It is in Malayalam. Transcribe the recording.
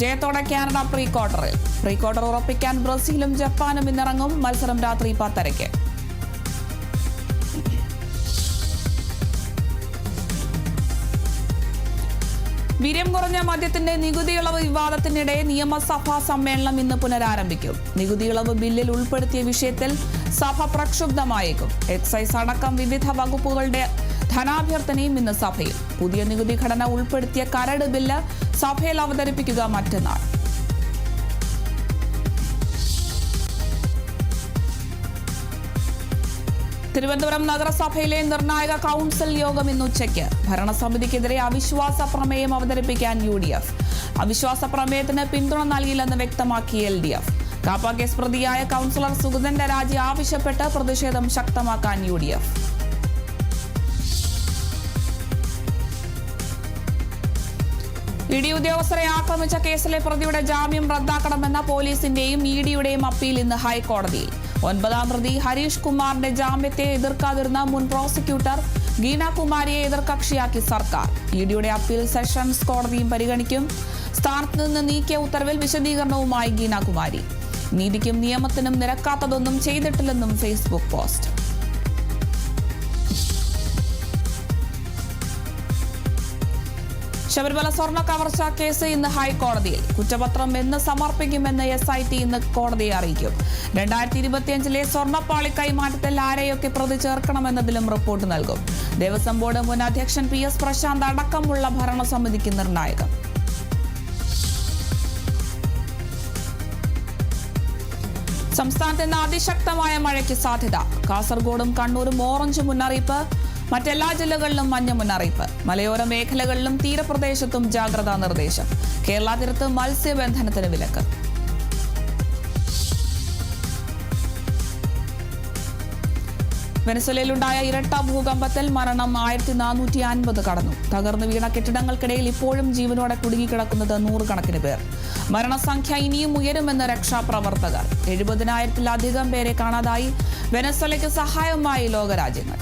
ജയത്തോടെ കാനഡ പ്രീ ക്വാർട്ടർ ഉറപ്പിക്കാൻ ബ്രസീലും ജപ്പാനും ഇന്നിറങ്ങും. മത്സരം രാത്രി 10:30. വീര്യം കുറഞ്ഞ മദ്യത്തിന്റെ നികുതി ഇളവ് വിവാദത്തിനിടെ നിയമസഭാ സമ്മേളനം ഇന്ന് പുനരാരംഭിക്കും. നികുതി ഇളവ് ബില്ലിൽ ഉൾപ്പെടുത്തിയ വിഷയത്തിൽ സഭ പ്രക്ഷുബ്ധമായേക്കും. എക്സൈസ് അടക്കം വിവിധ വകുപ്പുകളുടെ ധനാഭ്യർത്ഥനയും ഇന്ന് സഭയിൽ. പുതിയ നികുതി ഘടന ഉൾപ്പെടുത്തിയ കരട് ബില്ല് സഭയിൽ അവതരിപ്പിക്കുക മറ്റന്നാൾ. തിരുവനന്തപുരം നഗരസഭയിലെ നിർണായക കൗൺസിൽ യോഗം ഇന്ന് ഉച്ചയ്ക്ക്. ഭരണസമിതിക്കെതിരെ അവിശ്വാസ പ്രമേയം അവതരിപ്പിക്കാൻ UDF. അവിശ്വാസ പ്രമേയത്തിന് പിന്തുണ നൽകില്ലെന്ന് വ്യക്തമാക്കി LDF. കാപ്പ കേസ് പ്രതിയായ കൗൺസിലർ സുഗതന്റെ രാജി ആവശ്യപ്പെട്ട് പ്രതിഷേധം ശക്തമാക്കാൻ UDF. ED ഉദ്യോഗസ്ഥരെ ആക്രമിച്ച കേസിലെ പ്രതിയുടെ ജാമ്യം റദ്ദാക്കണമെന്ന പോലീസിന്റെയും EDയുടെയും അപ്പീൽ ഇന്ന് ഹൈക്കോടതിയിൽ. 9ാം പ്രതി ഹരീഷ് കുമാറിന്റെ ജാമ്യത്തെ എതിർക്കാതിരുന്ന മുൻ പ്രോസിക്യൂട്ടർ ഗീനാകുമാരിയെ എതിർകക്ഷിയാക്കി സർക്കാർ. EDയുടെ അപ്പീൽ സെഷൻസ് കോടതിയും പരിഗണിക്കും. സ്ഥാനത്ത് നിന്ന് നീക്കിയ ഉത്തരവിൽ വിശദീകരണവുമായി ഗീനാകുമാരി. നീതിക്കും നിയമത്തിനും നിരക്കാത്തതൊന്നും ചെയ്തിട്ടില്ലെന്നും ഫേസ്ബുക്ക് പോസ്റ്റ്. ശബരിമല സ്വർണ്ണ കവർച്ചാ കേസ് ഇന്ന് ഹൈക്കോടതിയിൽ. കുറ്റപത്രം എന്ന് സമർപ്പിക്കുമെന്ന് SIT ഇന്ന് കോടതിയെ അറിയിക്കും. 2025 സ്വർണ്ണപ്പാളി കൈമാറ്റത്തിൽ ആരെയൊക്കെ പ്രതി ചേർക്കണമെന്നതിലും റിപ്പോർട്ട് നൽകും. ദേവസ്വം ബോർഡ് മുൻ അധ്യക്ഷൻ PS പ്രശാന്ത് അടക്കമുള്ള ഭരണസമിതിക്ക് നിർണായകം. സംസ്ഥാനത്ത് ഇന്ന് അതിശക്തമായ മഴയ്ക്ക് സാധ്യത. കാസർഗോഡും കണ്ണൂരും ഓറഞ്ച് മുന്നറിയിപ്പ്. മറ്റെല്ലാ ജില്ലകളിലും മഞ്ഞ മുന്നറിയിപ്പ്. മലയോര മേഖലകളിലും തീരപ്രദേശത്തും ജാഗ്രതാ നിർദ്ദേശം. കേരള തീരത്ത് മത്സ്യബന്ധനത്തിന് വിലക്ക്. വെനസ്വേലയിലുണ്ടായ ഇരട്ട ഭൂകമ്പത്തിൽ മരണം 1450 കടന്നു. തകർന്നു വീണ കെട്ടിടങ്ങൾക്കിടയിൽ ഇപ്പോഴും ജീവനോടെ കുടുങ്ങിക്കിടക്കുന്നത് നൂറുകണക്കിന് പേർ. മരണസംഖ്യ ഇനിയും ഉയരുമെന്ന് രക്ഷാപ്രവർത്തകർ. 70,000-ത്തിലധികം പേരെ കാണാതായി. വെനസ്വേലയ്ക്ക് സഹായവുമായി ലോകരാജ്യങ്ങൾ.